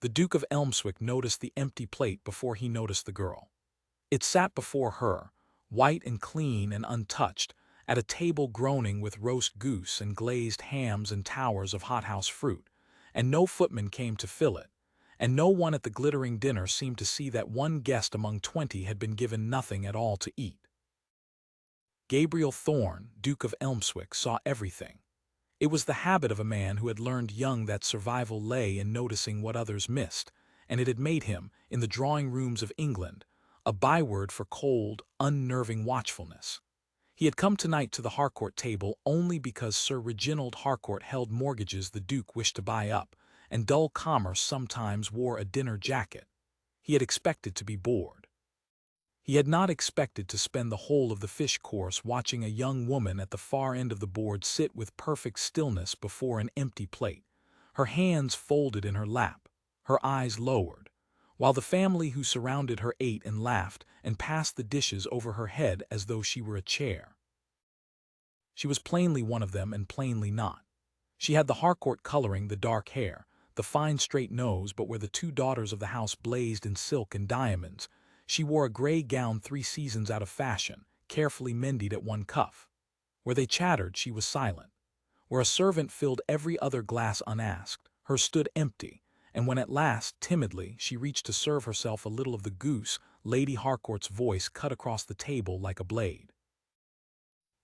The Duke of Elmswick noticed the empty plate before he noticed the girl. It sat before her, white and clean and untouched, at a table groaning with roast goose and glazed hams and towers of hothouse fruit, and no footman came to fill it, and no one at the glittering dinner seemed to see that one guest among 20 had been given nothing at all to eat. Gabriel Thorne, Duke of Elmswick, saw everything. It was the habit of a man who had learned young that survival lay in noticing what others missed, and it had made him, in the drawing-rooms of England, a byword for cold, unnerving watchfulness. He had come tonight to the Harcourt table only because Sir Reginald Harcourt held mortgages the Duke wished to buy up, and dull commerce sometimes wore a dinner jacket. He had expected to be bored. He had not expected to spend the whole of the fish course watching a young woman at the far end of the board sit with perfect stillness before an empty plate, her hands folded in her lap, her eyes lowered, while the family who surrounded her ate and laughed and passed the dishes over her head as though she were a chair. She was plainly one of them and plainly not. She had the Harcourt coloring, the dark hair, the fine straight nose, but where the two daughters of the house blazed in silk and diamonds, she wore a gray gown 3 seasons out of fashion, carefully mended at one cuff. Where they chattered, she was silent. Where a servant filled every other glass unasked, hers stood empty, and when at last, timidly, she reached to serve herself a little of the goose, Lady Harcourt's voice cut across the table like a blade.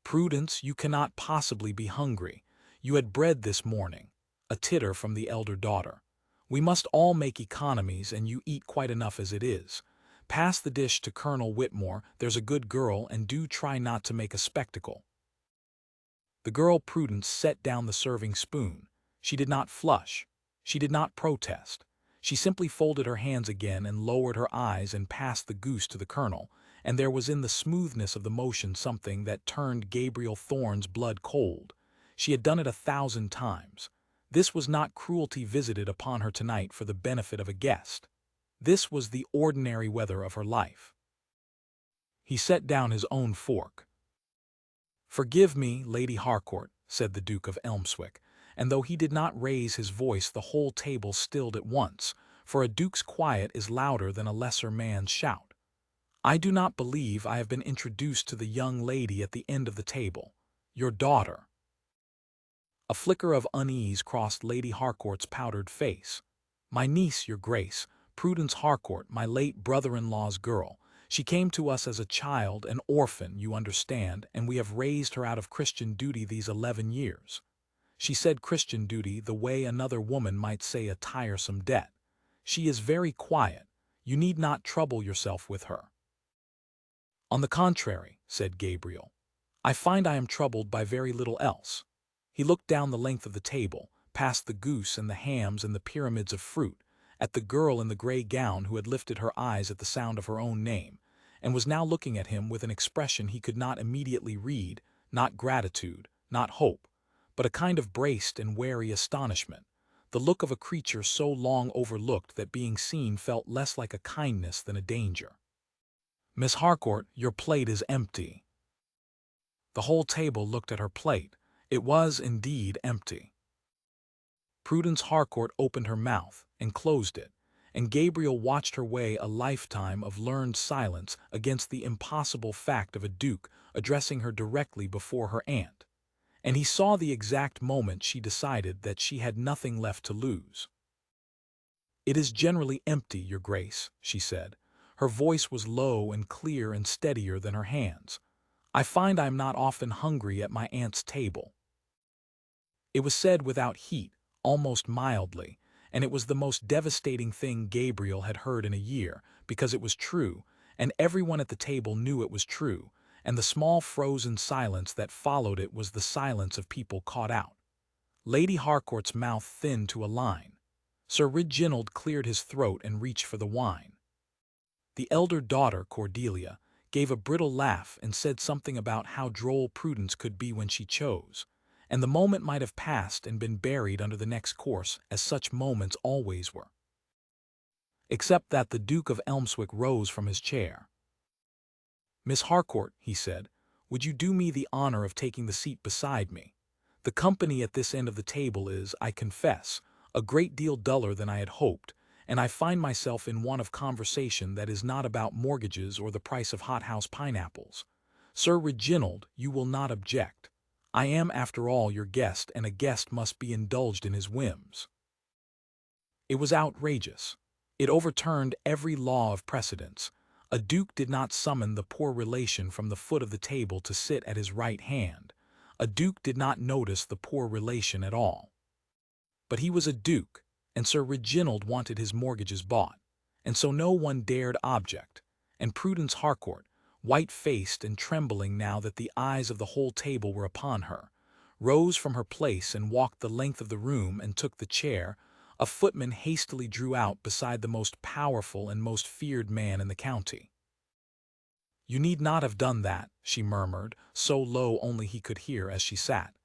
"Prudence, you cannot possibly be hungry. You had bread this morning." A titter from the elder daughter. "We must all make economies, and you eat quite enough as it is. Pass the dish to Colonel Whitmore, there's a good girl, and do try not to make a spectacle." The girl Prudence set down the serving spoon. She did not flush. She did not protest. She simply folded her hands again and lowered her eyes and passed the goose to the colonel, and there was in the smoothness of the motion something that turned Gabriel Thorne's blood cold. She had done it 1,000 times. This was not cruelty visited upon her tonight for the benefit of a guest. This was the ordinary weather of her life. He set down his own fork. "Forgive me, Lady Harcourt," said the Duke of Elmswick, and though he did not raise his voice the whole table stilled at once, for a duke's quiet is louder than a lesser man's shout. "I do not believe I have been introduced to the young lady at the end of the table, your daughter." A flicker of unease crossed Lady Harcourt's powdered face. "My niece, your grace, Prudence Harcourt, my late brother-in-law's girl. She came to us as a child, an orphan, you understand, and we have raised her out of Christian duty these 11 years. She said Christian duty the way another woman might say a tiresome debt. She is very quiet. You need not trouble yourself with her." "On the contrary," said Gabriel, "I find I am troubled by very little else." He looked down the length of the table, past the goose and the hams and the pyramids of fruit, at the girl in the gray gown who had lifted her eyes at the sound of her own name, and was now looking at him with an expression he could not immediately read, not gratitude, not hope, but a kind of braced and wary astonishment, the look of a creature so long overlooked that being seen felt less like a kindness than a danger. "Miss Harcourt, your plate is empty." The whole table looked at her plate. It was, indeed, empty. Prudence Harcourt opened her mouth and closed it, and Gabriel watched her weigh a lifetime of learned silence against the impossible fact of a duke addressing her directly before her aunt, and he saw the exact moment she decided that she had nothing left to lose. "It is generally empty, your grace," she said. Her voice was low and clear and steadier than her hands. "I find I am not often hungry at my aunt's table." It was said without heat, almost mildly, and it was the most devastating thing Gabriel had heard in a year, because it was true, and everyone at the table knew it was true, and the small frozen silence that followed it was the silence of people caught out. Lady Harcourt's mouth thinned to a line. Sir Reginald cleared his throat and reached for the wine. The elder daughter, Cordelia, gave a brittle laugh and said something about how droll Prudence could be when she chose, and the moment might have passed and been buried under the next course, as such moments always were. Except that the Duke of Elmswick rose from his chair. "Miss Harcourt," he said, "would you do me the honor of taking the seat beside me? The company at this end of the table is, I confess, a great deal duller than I had hoped, and I find myself in one of conversation that is not about mortgages or the price of hothouse pineapples. Sir Reginald, you will not object. I am, after all, your guest, and a guest must be indulged in his whims. It was outrageous. It overturned every law of precedence. A duke did not summon the poor relation from the foot of the table to sit at his right hand. A duke did not notice the poor relation at all. But he was a duke, and Sir Reginald wanted his mortgages bought, and so no one dared object, and Prudence Harcourt, white-faced and trembling now that the eyes of the whole table were upon her, rose from her place and walked the length of the room and took the chair a footman hastily drew out beside the most powerful and most feared man in the county. "You need not have done that," she murmured, so low only he could hear as she sat.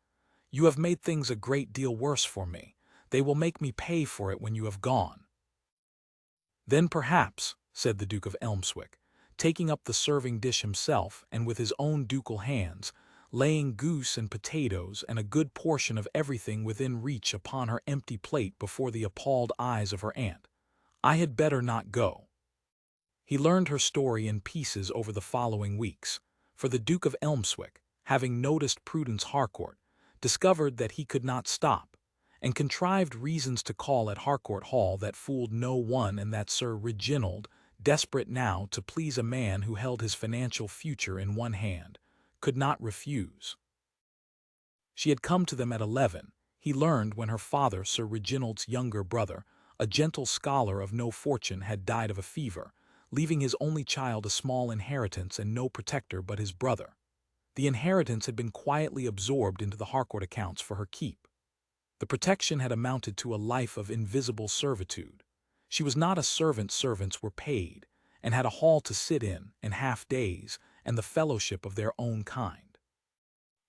"You have made things a great deal worse for me. They will make me pay for it when you have gone." "Then perhaps," said the Duke of Elmswick, taking up the serving dish himself and with his own ducal hands, laying goose and potatoes and a good portion of everything within reach upon her empty plate before the appalled eyes of her aunt, "I had better not go." He learned her story in pieces over the following weeks, for the Duke of Elmswick, having noticed Prudence Harcourt, discovered that he could not stop, and contrived reasons to call at Harcourt Hall that fooled no one, and that Sir Reginald, desperate now to please a man who held his financial future in one hand, could not refuse. She had come to them at 11, he learned, when her father, Sir Reginald's younger brother, a gentle scholar of no fortune, had died of a fever, leaving his only child a small inheritance and no protector but his brother. The inheritance had been quietly absorbed into the Harcourt accounts for her keep. The protection had amounted to a life of invisible servitude. She was not a servant, servants were paid, and had a hall to sit in, and half-days, and the fellowship of their own kind.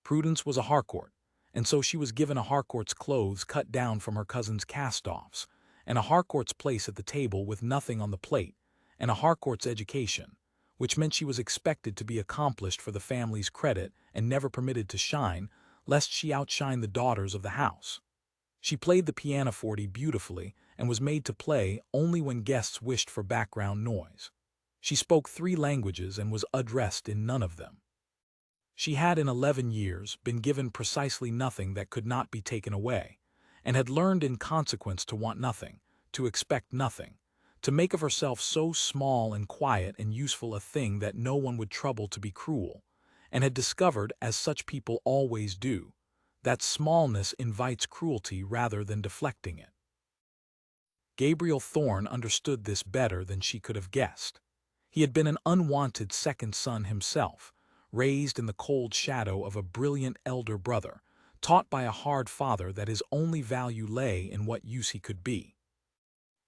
Prudence was a Harcourt, and so she was given a Harcourt's clothes cut down from her cousin's cast-offs, and a Harcourt's place at the table with nothing on the plate, and a Harcourt's education, which meant she was expected to be accomplished for the family's credit and never permitted to shine, lest she outshine the daughters of the house. She played the pianoforte beautifully and was made to play only when guests wished for background noise. She spoke 3 languages and was addressed in none of them. She had in 11 years been given precisely nothing that could not be taken away, and had learned in consequence to want nothing, to expect nothing, to make of herself so small and quiet and useful a thing that no one would trouble to be cruel, and had discovered, as such people always do, that smallness invites cruelty rather than deflecting it. Gabriel Thorne understood this better than she could have guessed. He had been an unwanted second son himself, raised in the cold shadow of a brilliant elder brother, taught by a hard father that his only value lay in what use he could be.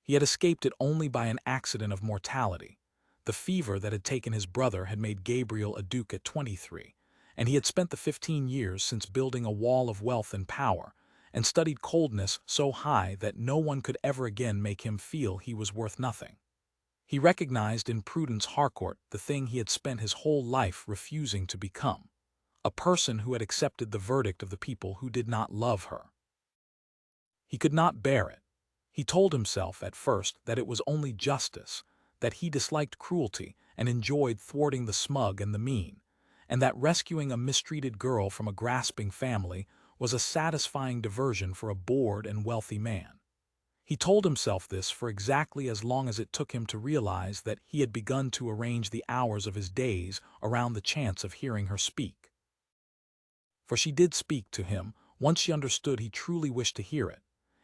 He had escaped it only by an accident of mortality. The fever that had taken his brother had made Gabriel a duke at 23, and he had spent the 15 years since building a wall of wealth and power, and studied coldness so high that no one could ever again make him feel he was worth nothing. He recognized in Prudence Harcourt the thing he had spent his whole life refusing to become, a person who had accepted the verdict of the people who did not love her. He could not bear it. He told himself at first that it was only justice, that he disliked cruelty and enjoyed thwarting the smug and the mean, and that rescuing a mistreated girl from a grasping family was a satisfying diversion for a bored and wealthy man. He told himself this for exactly as long as it took him to realize that he had begun to arrange the hours of his days around the chance of hearing her speak. For she did speak to him, once she understood he truly wished to hear it.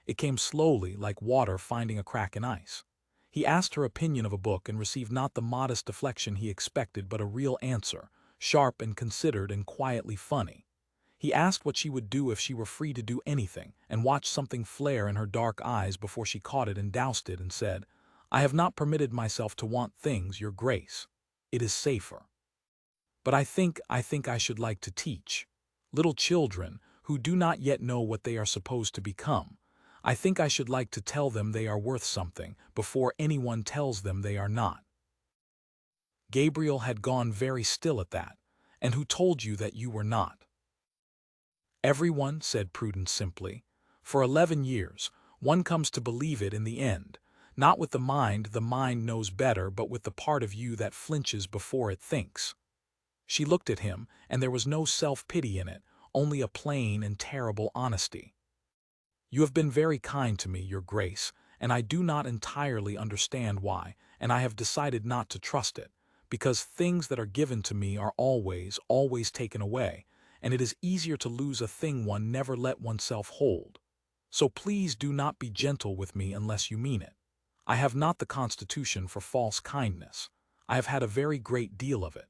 It came slowly, like water finding a crack in ice. He asked her opinion of a book and received not the modest deflection he expected, but a real answer, sharp and considered and quietly funny. He asked what she would do if she were free to do anything, and watched something flare in her dark eyes before she caught it and doused it, and said, "I have not permitted myself to want things, your grace. It is safer. But I think I should like to teach. Little children, who do not yet know what they are supposed to become, I think I should like to tell them they are worth something, before anyone tells them they are not." Gabriel had gone very still at that. "And who told you that you were not?" "Everyone," said Prudence simply. "For 11 years, one comes to believe it in the end. Not with the mind knows better, but with the part of you that flinches before it thinks." She looked at him, and there was no self-pity in it, only a plain and terrible honesty. "You have been very kind to me, Your Grace, and I do not entirely understand why, and I have decided not to trust it, because things that are given to me are always taken away, and it is easier to lose a thing one never let oneself hold. So please do not be gentle with me unless you mean it. I have not the constitution for false kindness. I have had a very great deal of it."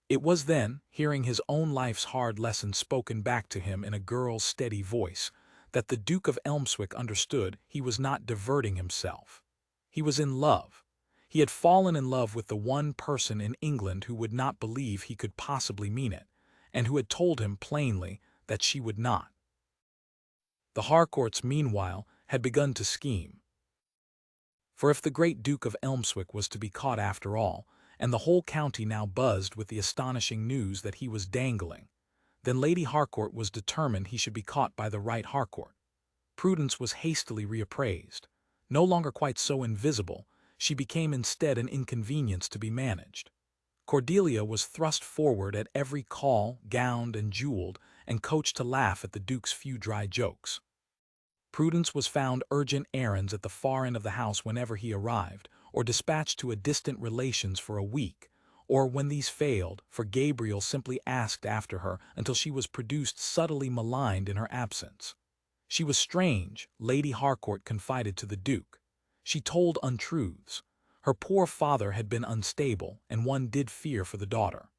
It was then, hearing his own life's hard lesson spoken back to him in a girl's steady voice, that the Duke of Elmswick understood he was not diverting himself. He was in love. He had fallen in love with the one person in England who would not believe he could possibly mean it, and who had told him plainly that she would not. The Harcourts, meanwhile, had begun to scheme. For if the great Duke of Elmswick was to be caught after all, and the whole county now buzzed with the astonishing news that he was dangling, then Lady Harcourt was determined he should be caught by the right Harcourt. Prudence was hastily reappraised. No longer quite so invisible, she became instead an inconvenience to be managed. Cordelia was thrust forward at every call, gowned and jeweled, and coached to laugh at the Duke's few dry jokes. Prudence was found urgent errands at the far end of the house whenever he arrived, or dispatched to a distant relation's for a week, or when these failed, for Gabriel simply asked after her until she was produced subtly maligned in her absence. She was strange, Lady Harcourt confided to the Duke. She told untruths. Her poor father had been unstable, and one did fear for the daughter.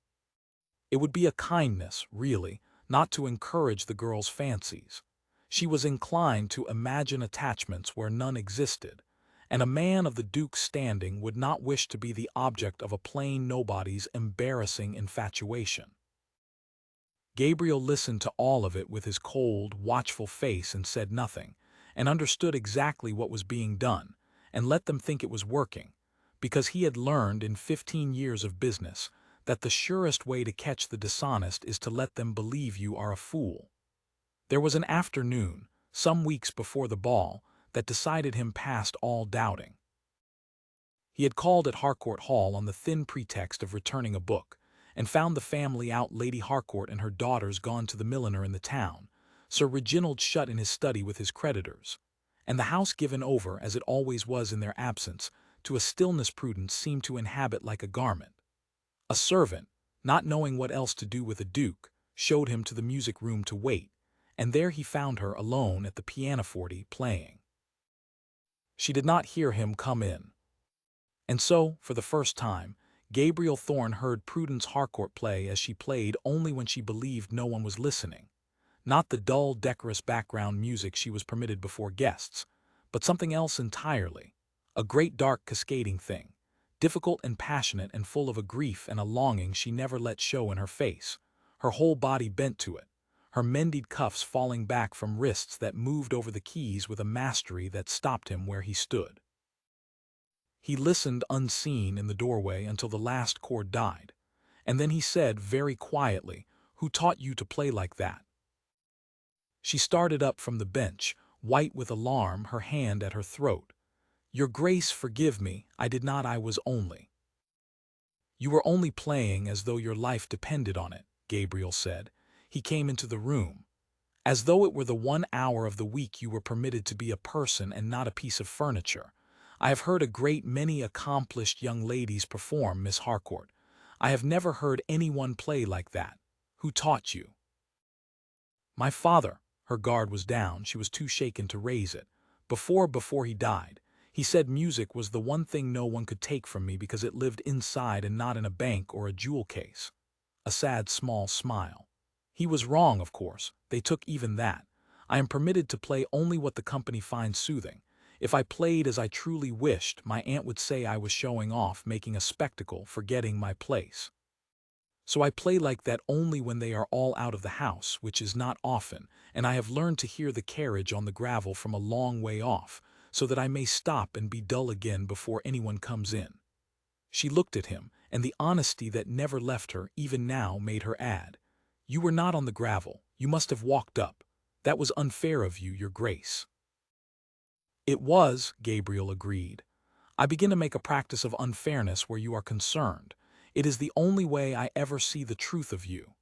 It would be a kindness, really, not to encourage the girl's fancies. She was inclined to imagine attachments where none existed, and a man of the Duke's standing would not wish to be the object of a plain nobody's embarrassing infatuation. Gabriel listened to all of it with his cold, watchful face and said nothing, and understood exactly what was being done, and let them think it was working, because he had learned in 15 years of business that the surest way to catch the dishonest is to let them believe you are a fool. There was an afternoon, some weeks before the ball, that decided him past all doubting. He had called at Harcourt Hall on the thin pretext of returning a book, and found the family out, Lady Harcourt and her daughters gone to the milliner in the town, Sir Reginald shut in his study with his creditors, and the house given over, as it always was in their absence, to a stillness Prudence seemed to inhabit like a garment. A servant, not knowing what else to do with a duke, showed him to the music-room to wait, and there he found her alone at the pianoforte playing. She did not hear him come in. And so, for the first time, Gabriel Thorne heard Prudence Harcourt play as she played only when she believed no one was listening. Not the dull, decorous background music she was permitted before guests, but something else entirely. A great dark cascading thing, difficult and passionate and full of a grief and a longing she never let show in her face, her whole body bent to it, her mended cuffs falling back from wrists that moved over the keys with a mastery that stopped him where he stood. He listened unseen in the doorway until the last chord died, and then he said very quietly, "Who taught you to play like that?" She started up from the bench, white with alarm, her hand at her throat. "Your Grace, forgive me, I did not, I was only—" "You were only playing as though your life depended on it," Gabriel said. He came into the room. "As though it were the 1 hour of the week you were permitted to be a person and not a piece of furniture. I have heard a great many accomplished young ladies perform, Miss Harcourt. I have never heard anyone play like that. Who taught you?" "My father." Her guard was down, she was too shaken to raise it. Before he died, he said music was the one thing no one could take from me because it lived inside and not in a bank or a jewel case." A sad small smile. "He was wrong, of course. They took even that. I am permitted to play only what the company finds soothing. If I played as I truly wished, my aunt would say I was showing off, making a spectacle, forgetting my place. So I play like that only when they are all out of the house, which is not often, and I have learned to hear the carriage on the gravel from a long way off, so that I may stop and be dull again before anyone comes in." She looked at him, and the honesty that never left her, even now, made her add, "You were not on the gravel. You must have walked up. That was unfair of you, Your Grace." It was, Gabriel agreed. I begin to make a practice of unfairness where you are concerned. It is the only way I ever see the truth of you.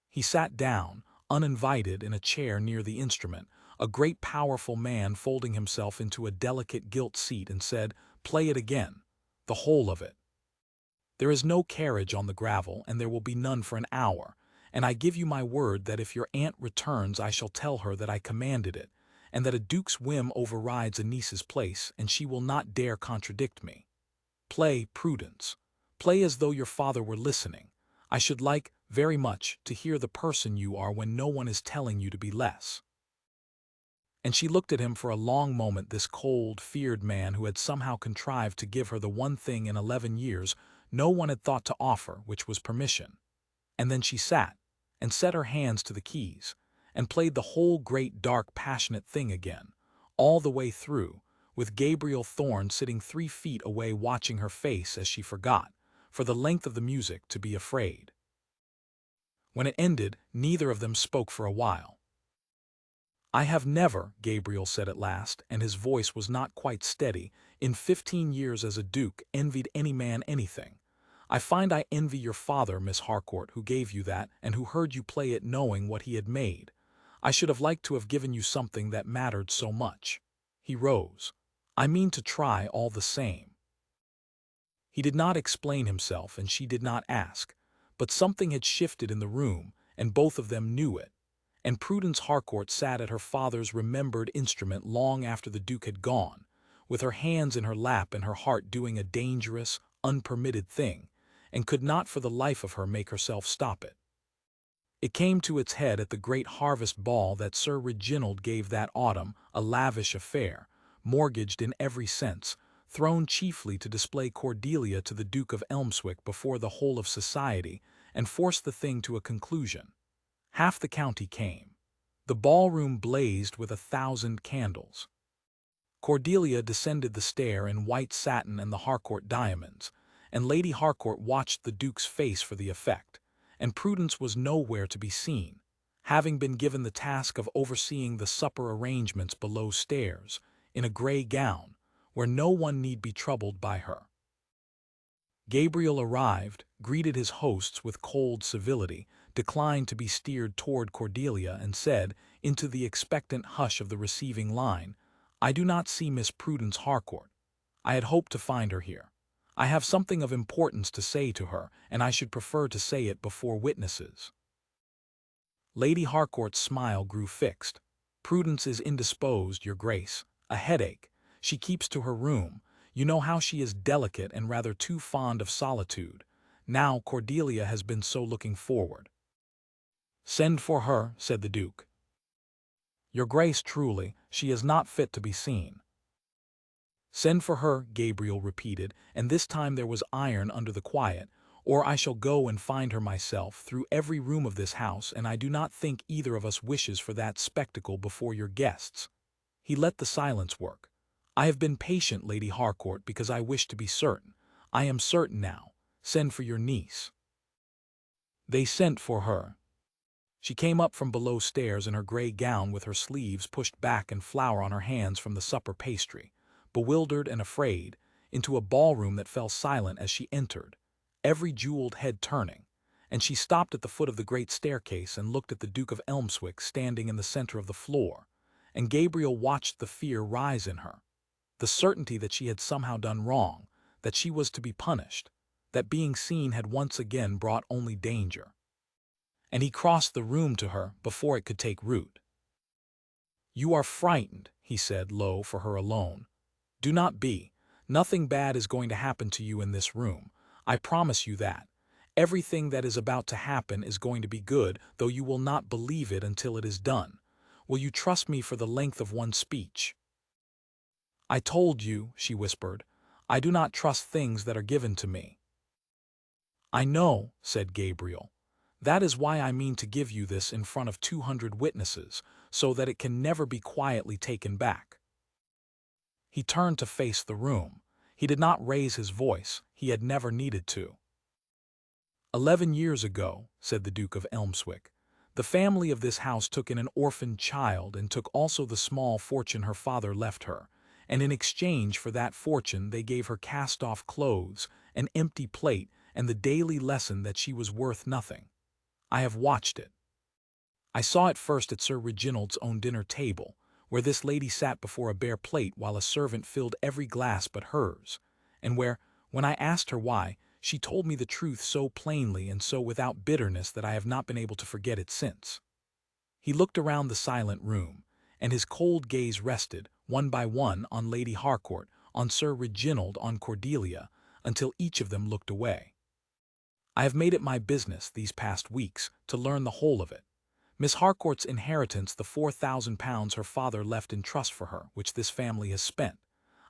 He sat down, uninvited, in a chair near the instrument, a great powerful man folding himself into a delicate gilt seat, and said, "Play it again, the whole of it. There is no carriage on the gravel, and there will be none for an hour, and I give you my word that if your aunt returns I shall tell her that I commanded it, and that a duke's whim overrides a niece's place, and she will not dare contradict me. Play, Prudence. Play as though your father were listening. I should like, very much, to hear the person you are when no one is telling you to be less." And she looked at him for a long moment, this cold, feared man who had somehow contrived to give her the one thing in 11 years no one had thought to offer, which was permission. And then she sat, and set her hands to the keys, and played the whole great, dark, passionate thing again, all the way through, with Gabriel Thorne sitting 3 feet away watching her face as she forgot, for the length of the music, to be afraid. When it ended, neither of them spoke for a while. "I have never," Gabriel said at last, and his voice was not quite steady, "in 15 years as a duke envied any man anything. I find I envy your father, Miss Harcourt, who gave you that, and who heard you play it knowing what he had made. I should have liked to have given you something that mattered so much." He rose. "I mean to try all the same." He did not explain himself, and she did not ask, but something had shifted in the room, and both of them knew it. And Prudence Harcourt sat at her father's remembered instrument long after the Duke had gone, with her hands in her lap and her heart doing a dangerous, unpermitted thing, and could not for the life of her make herself stop it. It came to its head at the great harvest ball that Sir Reginald gave that autumn, a lavish affair, mortgaged in every sense, thrown chiefly to display Cordelia to the Duke of Elmswick before the whole of society, and force the thing to a conclusion. Half the county came. The ballroom blazed with 1,000 candles. Cordelia descended the stair in white satin and the Harcourt diamonds, and Lady Harcourt watched the Duke's face for the effect, and Prudence was nowhere to be seen, having been given the task of overseeing the supper arrangements below stairs, in a grey gown, where no one need be troubled by her. Gabriel arrived, greeted his hosts with cold civility, declined to be steered toward Cordelia, and said, into the expectant hush of the receiving line, "I do not see Miss Prudence Harcourt. I had hoped to find her here. I have something of importance to say to her, and I should prefer to say it before witnesses." Lady Harcourt's smile grew fixed. "Prudence is indisposed, your grace. A headache. She keeps to her room. You know how she is delicate and rather too fond of solitude. Now Cordelia has been so looking forward." "Send for her," said the Duke. "Your grace, truly, she is not fit to be seen." "Send for her," Gabriel repeated, and this time there was iron under the quiet, "or I shall go and find her myself through every room of this house, and I do not think either of us wishes for that spectacle before your guests." He let the silence work. "I have been patient, Lady Harcourt, because I wish to be certain. I am certain now. Send for your niece." They sent for her. She came up from below stairs in her grey gown with her sleeves pushed back and flour on her hands from the supper pastry, bewildered and afraid, into a ballroom that fell silent as she entered, every jeweled head turning, and she stopped at the foot of the great staircase and looked at the Duke of Elmswick standing in the center of the floor, and Gabriel watched the fear rise in her, the certainty that she had somehow done wrong, that she was to be punished, that being seen had once again brought only danger. And he crossed the room to her before it could take root. "You are frightened," he said low for her alone. "Do not be. Nothing bad is going to happen to you in this room. I promise you that. Everything that is about to happen is going to be good, though you will not believe it until it is done. Will you trust me for the length of one speech?" "I told you," she whispered, "I do not trust things that are given to me." "I know," said Gabriel. "That is why I mean to give you this in front of 200 witnesses, so that it can never be quietly taken back." He turned to face the room. He did not raise his voice. He had never needed to. 11 years ago," said the Duke of Elmswick, "the family of this house took in an orphaned child and took also the small fortune her father left her, and in exchange for that fortune they gave her cast-off clothes, an empty plate, and the daily lesson that she was worth nothing. I have watched it. I saw it first at Sir Reginald's own dinner table, where this lady sat before a bare plate while a servant filled every glass but hers, and where, when I asked her why, she told me the truth so plainly and so without bitterness that I have not been able to forget it since. He looked around the silent room, and his cold gaze rested, one by one, on Lady Harcourt, on Sir Reginald, on Cordelia, until each of them looked away. I have made it my business, these past weeks, to learn the whole of it. Miss Harcourt's inheritance, the £4,000 her father left in trust for her, which this family has spent.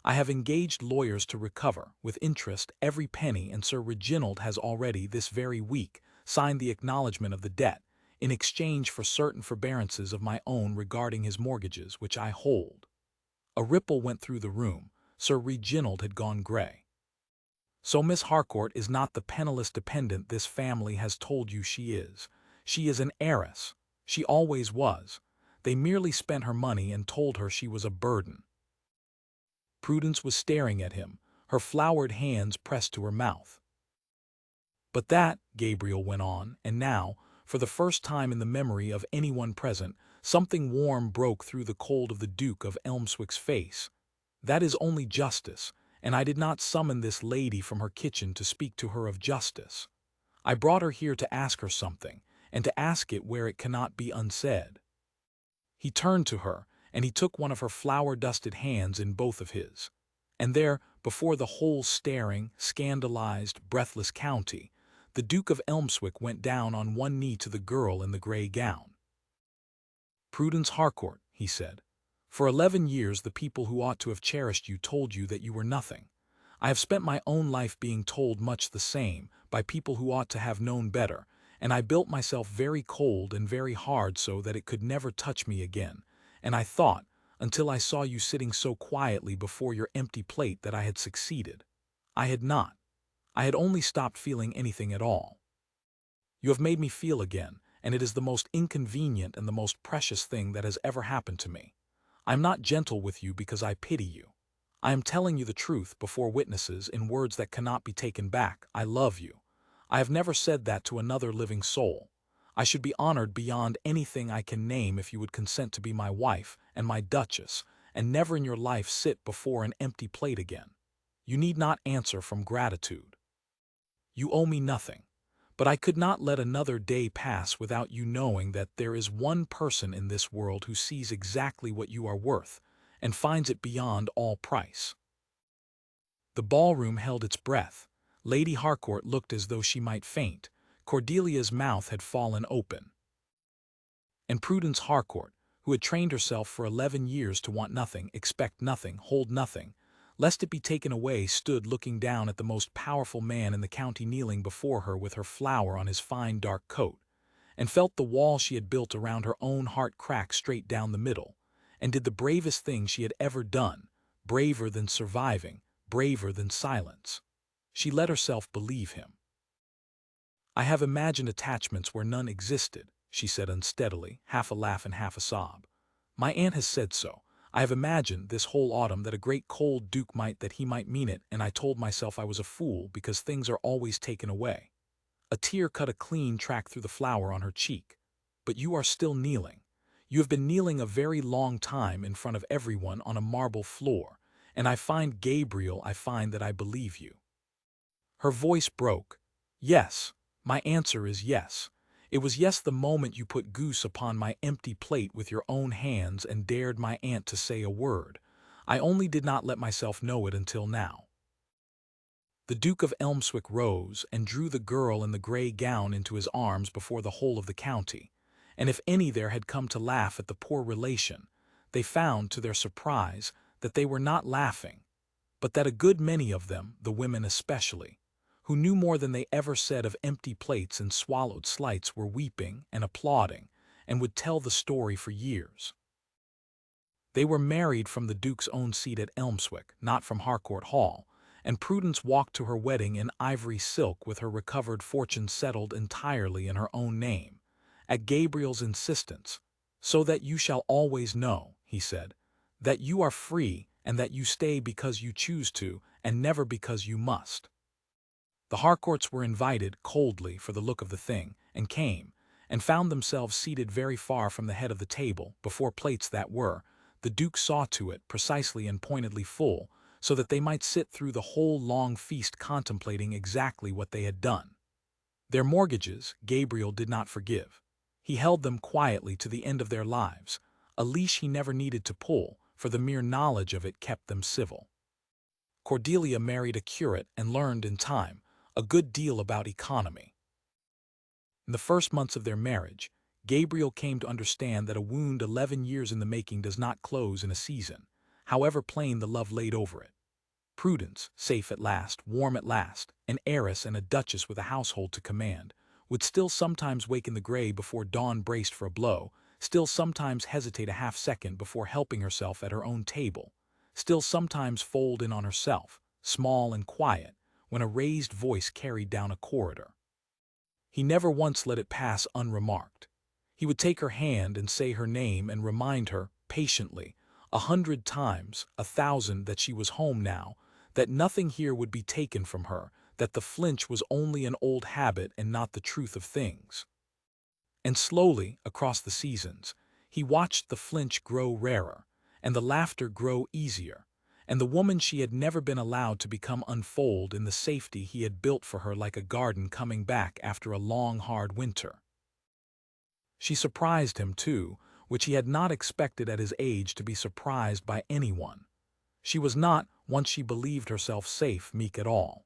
I have engaged lawyers to recover, with interest, every penny, and Sir Reginald has already, this very week, signed the acknowledgment of the debt, in exchange for certain forbearances of my own regarding his mortgages, which I hold. A ripple went through the room. Sir Reginald had gone grey. So Miss Harcourt is not the penniless dependent this family has told you she is. She is an heiress. She always was. They merely spent her money and told her she was a burden. Prudence was staring at him, her floured hands pressed to her mouth. But that, Gabriel went on, and now, for the first time in the memory of anyone present, something warm broke through the cold of the Duke of Elmswick's face. That is only justice, and I did not summon this lady from her kitchen to speak to her of justice. I brought her here to ask her something, and to ask it where it cannot be unsaid. He turned to her, and he took one of her flour-dusted hands in both of his. And there, before the whole staring, scandalized, breathless county, the Duke of Elmswick went down on one knee to the girl in the grey gown. "Prudence Harcourt," he said, "for 11 years the people who ought to have cherished you told you that you were nothing. I have spent my own life being told much the same, by people who ought to have known better, and I built myself very cold and very hard so that it could never touch me again, and I thought, until I saw you sitting so quietly before your empty plate, that I had succeeded. I had not. I had only stopped feeling anything at all. You have made me feel again, and it is the most inconvenient and the most precious thing that has ever happened to me. I am not gentle with you because I pity you. I am telling you the truth before witnesses in words that cannot be taken back. I love you. I have never said that to another living soul. I should be honored beyond anything I can name if you would consent to be my wife and my duchess, and never in your life sit before an empty plate again. You need not answer from gratitude. You owe me nothing, but I could not let another day pass without you knowing that there is one person in this world who sees exactly what you are worth, and finds it beyond all price." The ballroom held its breath. Lady Harcourt looked as though she might faint. Cordelia's mouth had fallen open. And Prudence Harcourt, who had trained herself for 11 years to want nothing, expect nothing, hold nothing, lest it be taken away, stood looking down at the most powerful man in the county kneeling before her with her flower on his fine dark coat, and felt the wall she had built around her own heart crack straight down the middle, and did the bravest thing she had ever done, braver than surviving, braver than silence. She let herself believe him. "I have imagined attachments where none existed," she said unsteadily, half a laugh and half a sob. "My aunt has said so. I have imagined this whole autumn that a great cold duke might, that he might mean it, and I told myself I was a fool because things are always taken away." A tear cut a clean track through the flower on her cheek. "But you are still kneeling. You have been kneeling a very long time in front of everyone on a marble floor, and I find, Gabriel, I find that I believe you." Her voice broke. "Yes, my answer is yes. It was yes the moment you put goose upon my empty plate with your own hands and dared my aunt to say a word. I only did not let myself know it until now." The Duke of Elmswick rose and drew the girl in the grey gown into his arms before the whole of the county, and if any there had come to laugh at the poor relation, they found, to their surprise, that they were not laughing, but that a good many of them, the women especially, who knew more than they ever said of empty plates and swallowed slights, were weeping and applauding, and would tell the story for years. They were married from the Duke's own seat at Elmswick, not from Harcourt Hall, and Prudence walked to her wedding in ivory silk with her recovered fortune settled entirely in her own name, at Gabriel's insistence, "so that you shall always know," he said, "that you are free and that you stay because you choose to and never because you must. The Harcourts were invited coldly for the look of the thing, and came, and found themselves seated very far from the head of the table, before plates that were, the Duke saw to it, precisely and pointedly full, so that they might sit through the whole long feast contemplating exactly what they had done. Their mortgages Gabriel did not forgive. He held them quietly to the end of their lives, a leash he never needed to pull, for the mere knowledge of it kept them civil. Cordelia married a curate and learned in time a good deal about economy. In the first months of their marriage, Gabriel came to understand that a wound 11 years in the making does not close in a season, however plain the love laid over it. Prudence, safe at last, warm at last, an heiress and a duchess with a household to command, would still sometimes wake in the gray before dawn braced for a blow, still sometimes hesitate a half-second before helping herself at her own table, still sometimes fold in on herself, small and quiet, when a raised voice carried down a corridor. He never once let it pass unremarked. He would take her hand and say her name and remind her, patiently, 100 times, 1,000, that she was home now, that nothing here would be taken from her, that the flinch was only an old habit and not the truth of things. And slowly, across the seasons, he watched the flinch grow rarer, and the laughter grow easier, and the woman she had never been allowed to become unfold in the safety he had built for her like a garden coming back after a long, hard winter. She surprised him, too, which he had not expected at his age to be surprised by anyone. She was not, once she believed herself safe, meek at all.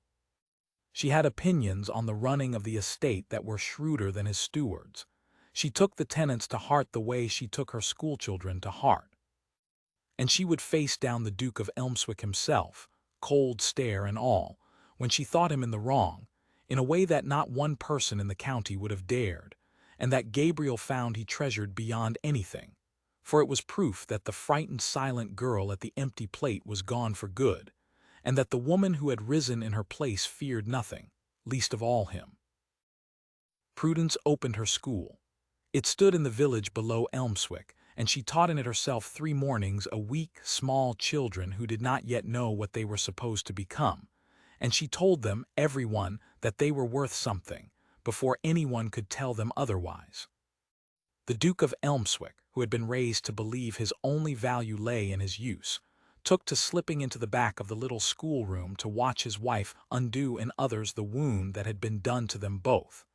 She had opinions on the running of the estate that were shrewder than his steward's. She took the tenants to heart the way she took her schoolchildren to heart. And she would face down the Duke of Elmswick himself, cold stare and all, when she thought him in the wrong, in a way that not one person in the county would have dared, and that Gabriel found he treasured beyond anything, for it was proof that the frightened silent girl at the empty plate was gone for good, and that the woman who had risen in her place feared nothing, least of all him. Prudence opened her school. It stood in the village below Elmswick, and she taught in it herself 3 mornings a week small children who did not yet know what they were supposed to become, and she told them, every one, that they were worth something, before anyone could tell them otherwise. The Duke of Elmswick, who had been raised to believe his only value lay in his use, took to slipping into the back of the little schoolroom to watch his wife undo in others the wound that had been done to them both,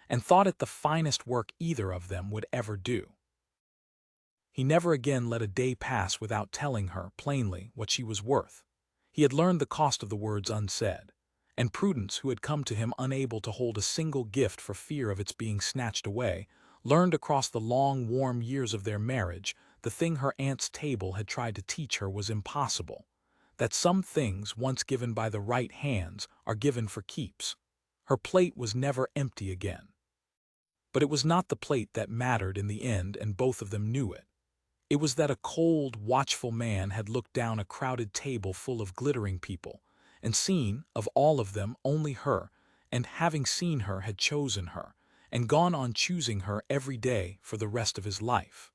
and thought it the finest work either of them would ever do. He never again let a day pass without telling her, plainly, what she was worth. He had learned the cost of the words unsaid, and Prudence, who had come to him unable to hold a single gift for fear of its being snatched away, learned across the long, warm years of their marriage the thing her aunt's table had tried to teach her was impossible, that some things once given by the right hands are given for keeps. Her plate was never empty again. But it was not the plate that mattered in the end, and both of them knew it. It was that a cold, watchful man had looked down a crowded table full of glittering people, and seen, of all of them, only her, and having seen her had chosen her, and gone on choosing her every day for the rest of his life.